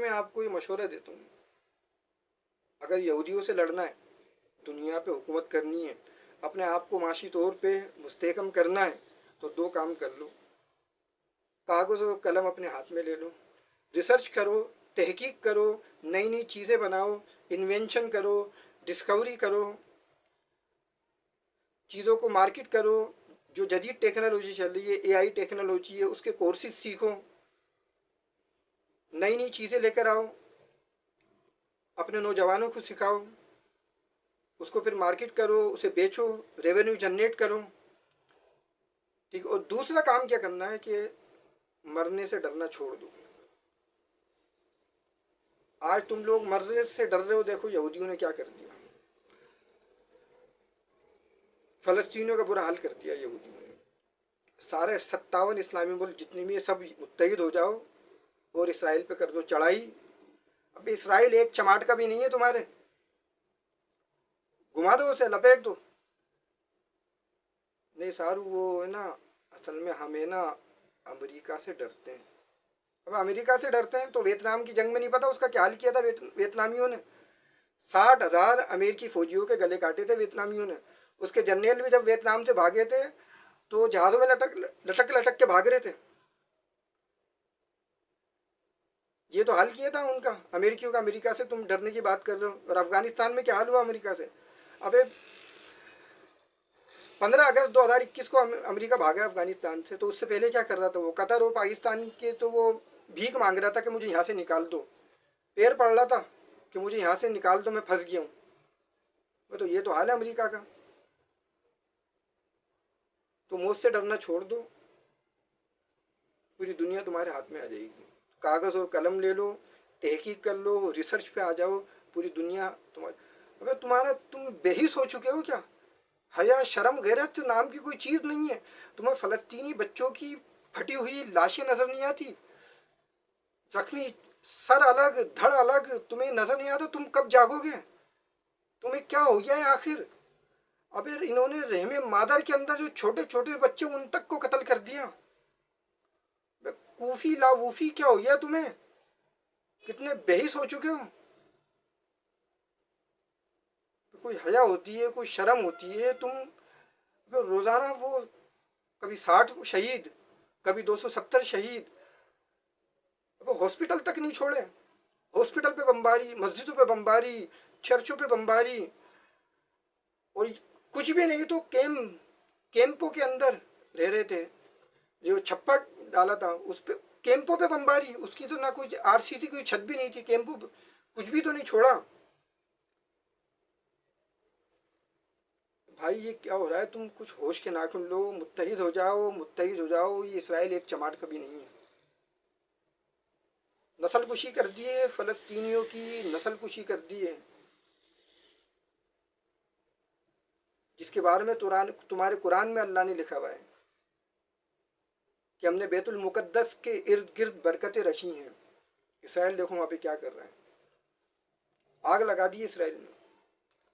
میں آپ کو یہ مشورہ دیتا ہوں، اگر یہودیوں سے لڑنا ہے، دنیا پہ حکومت کرنی ہے، اپنے آپ کو معاشی طور پہ مستحکم کرنا ہے، تو دو کام کر لو۔ کاغذ و قلم اپنے ہاتھ میں لے لو، ریسرچ کرو، تحقیق کرو، نئی نئی چیزیں بناؤ، انوینشن کرو، ڈسکوری کرو، چیزوں کو مارکیٹ کرو۔ جو جدید ٹیکنالوجی چل رہی ہے، اے آئی ٹیکنالوجی ہے، اس کے کورسز سیکھو، نئی نئی چیزیں لے کر آؤ، اپنے نوجوانوں کو سکھاؤ، اس کو پھر مارکیٹ کرو، اسے بیچو، ریونیو جنریٹ کرو، ٹھیک۔ اور دوسرا کام کیا کرنا ہے کہ مرنے سے ڈرنا چھوڑ دو۔ آج تم لوگ مرنے سے ڈر رہے ہو، دیکھو یہودیوں نے کیا کر دیا، فلسطینیوں کا برا حال کر دیا یہودیوں نے۔ سارے 57 اسلامی ملک جتنے بھی ہیں سب متحد ہو جاؤ اور اسرائیل پہ کر دو چڑھائی۔ اب اسرائیل ایک چماٹ کا بھی نہیں ہے تمہارے، گھما دو اسے، لپیٹ دو۔ نہیں سارو وہ ہے نا، اصل میں ہمیں نا امریکہ سے ڈرتے ہیں۔ اب امریکہ سے ڈرتے ہیں تو ویتنام کی جنگ میں نہیں پتا اس کا کیا حال کیا تھا ویتنامیوں نے؟ 60,000 امریکی فوجیوں کے گلے کاٹے تھے ویتنامیوں نے۔ اس کے جنرل بھی جب ویتنام سے بھاگے تھے تو جہازوں میں لٹک لٹک کے بھاگ رہے تھے۔ یہ تو حال کیا تھا ان کا امریکیوں کا۔ امریکہ سے تم ڈرنے کی بات کر رہے ہو، اور افغانستان میں کیا حال ہوا امریکہ سے؟ ابے 15 اگست 2021 کو امریکہ بھاگا افغانستان سے، تو اس سے پہلے کیا کر رہا تھا وہ؟ قطر اور پاکستان کے تو وہ بھیک مانگ رہا تھا کہ مجھے یہاں سے نکال دو، پیر پڑ رہا تھا کہ مجھے یہاں سے نکال دو، میں پھنس گیا ہوں۔ تو یہ تو حال ہے امریکہ کا۔ تو موت سے ڈرنا چھوڑ دو، پوری دنیا تمہارے ہاتھ میں آ جائے گی۔ کاغذ اور قلم لے لو، تحقیق کر لو، ریسرچ پہ آ جاؤ، پوری دنیا تمہارے۔ ابے تم بے حس ہو چکے ہو کیا؟ حیا شرم غیرت نام کی کوئی چیز نہیں ہے؟ تمہیں فلسطینی بچوں کی پھٹی ہوئی لاشیں نظر نہیں آتی؟ زخمی سر الگ دھڑ الگ تمہیں نظر نہیں آتا؟ تم کب جاگو گے؟ تمہیں کیا ہو گیا ہے آخر؟ اب انہوں نے رحم مادر کے اندر جو چھوٹے چھوٹے بچے ان تک کو قتل کر دیا۔ کوفی لاوفی کیا ہو گیا تمہیں؟ کتنے بےحس ہو چکے ہو؟ کوئی حیا ہوتی ہے، کوئی شرم ہوتی ہے؟ تم روزانہ وہ کبھی 60 شہید، کبھی 270 شہید، ہاسپٹل تک نہیں چھوڑے۔ ہاسپٹل پہ بمباری، مسجدوں پہ بمباری، چرچوں پہ بمباری، اور کچھ بھی نہیں تو کیمپوں کے اندر رہ رہے تھے۔ جو چھپڑ ڈالا تھا اس پہ، کیمپوں پہ بمباری، اس کی تو نہ کوئی RCC کوئی چھت بھی نہیں تھی، کیمپوں کچھ بھی تو نہیں چھوڑا۔ بھائی یہ کیا ہو رہا ہے؟ تم کچھ ہوش کے ناخن لو، متحد ہو جاؤ، متحد ہو جاؤ۔ یہ اسرائیل ایک چماٹ کبھی نہیں ہے۔ نسل کشی کر دی ہے، فلسطینیوں کی نسل کشی کر دی ہے، جس کے بارے میں تمہارے قرآن میں اللہ نے لکھا ہوا ہے کہ ہم نے بیت المقدس کے ارد گرد برکتیں رکھی ہیں۔ اسرائیل دیکھو وہاں پہ کیا کر رہا ہے، آگ لگا دی اسرائیل نے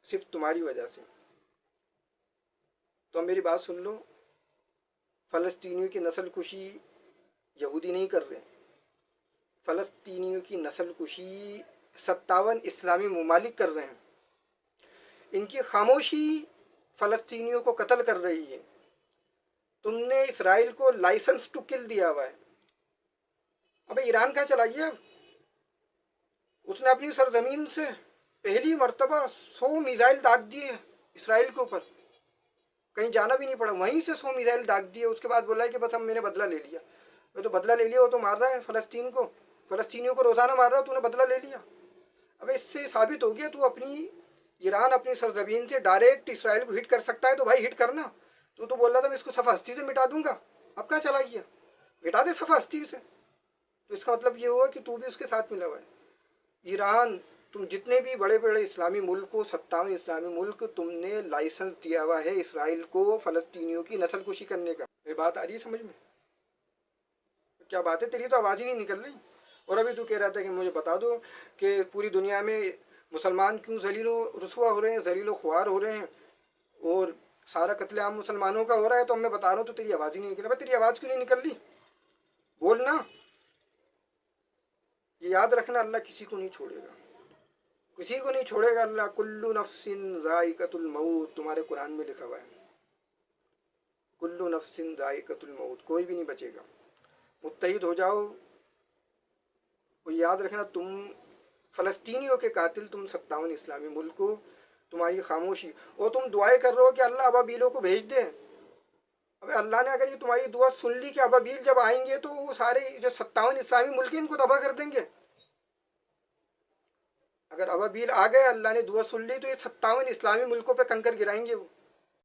صرف تمہاری وجہ سے۔ تو اب میری بات سن لو، فلسطینیوں کی نسل کشی یہودی نہیں کر رہے، فلسطینیوں کی نسل کشی 57 اسلامی ممالک کر رہے ہیں۔ ان کی خاموشی فلسطینیوں کو قتل کر رہی ہے۔ تم نے اسرائیل کو لائسنس ٹو کل دیا ہوا ہے۔ ابے ایران کہاں چلا گیا؟ اس نے اپنی سرزمین سے پہلی مرتبہ 100 میزائل داغ دیے اسرائیل کے اوپر، کہیں جانا بھی نہیں پڑا، وہیں سے 100 میزائل داغ دیے۔ اس کے بعد بولا ہے کہ بس ہم میں نے بدلہ لے لیا۔ میں تو بدلہ لے لیا، وہ تو مار رہا ہے فلسطین کو، فلسطینیوں کو روزانہ مار رہا ہے، تو نے بدلہ لے لیا۔ اب اس سے ثابت ہو گیا تو اپنی ایران اپنی سرزمین سے ڈائریکٹ اسرائیل کو ہٹ کر سکتا ہے، تو بھائی ہٹ کرنا۔ تو بول رہا تھا میں اس کو صفحہ ہستی سے مٹا دوں گا، اب کہاں چلا گیا؟ مٹا دے صفحہ ہستی سے۔ تو اس کا مطلب یہ ہوا کہ تو بھی اس کے ساتھ ملا ہوا ہے۔ ایران، تم جتنے بھی بڑے بڑے اسلامی ملک کو، 57 اسلامی ملک، تم نے لائسنس دیا ہوا ہے اسرائیل کو فلسطینیوں کی نسل کشی کرنے کا۔ یہ بات آ رہی ہے سمجھ میں؟ کیا بات ہے، تیری تو آواز ہی نہیں نکل رہی۔ اور ابھی تو کہہ رہا تھا کہ مجھے بتا دو کہ پوری دنیا میں مسلمان کیوں ذلیل و رسوا ہو رہے ہیں، ذلیل و خوار ہو رہے ہیں، اور سارا قتل عام مسلمانوں کا ہو رہا ہے، تو میں بتا رہا ہوں تو تیری آواز ہی نہیں نکل رہی۔ تیری آواز کیوں نہیں نکل رہی؟ بولنا۔ یہ یاد رکھنا، اللہ کسی کو نہیں چھوڑے گا، کسی کو نہیں چھوڑے گا اللہ. کلو نفس ذائقۃ الموت، تمہارے قرآن میں لکھا ہوا ہے، کلو نفس ذائقۃ الموت، کوئی بھی نہیں بچے گا. متحد ہو جاؤ. اور یاد رکھنا تم فلسطینیوں کے قاتل، تم 57 اسلامی ملک کو، تمہاری خاموشی، اور تم دعائیں کر رہے ہو کہ اللہ ابابیلوں کو بھیج دیں. ابھی اللہ نے اگر یہ تمہاری دعا سن لی کہ ابابیل جب آئیں گے تو وہ سارے جو 57 اسلامی ملک ہیں ان کو تباہ کر دیں گے. اگر ابابیل آ گئے، اللہ نے دعا سن لی، تو یہ 57 اسلامی ملکوں پہ کنکر گرائیں گے وہ.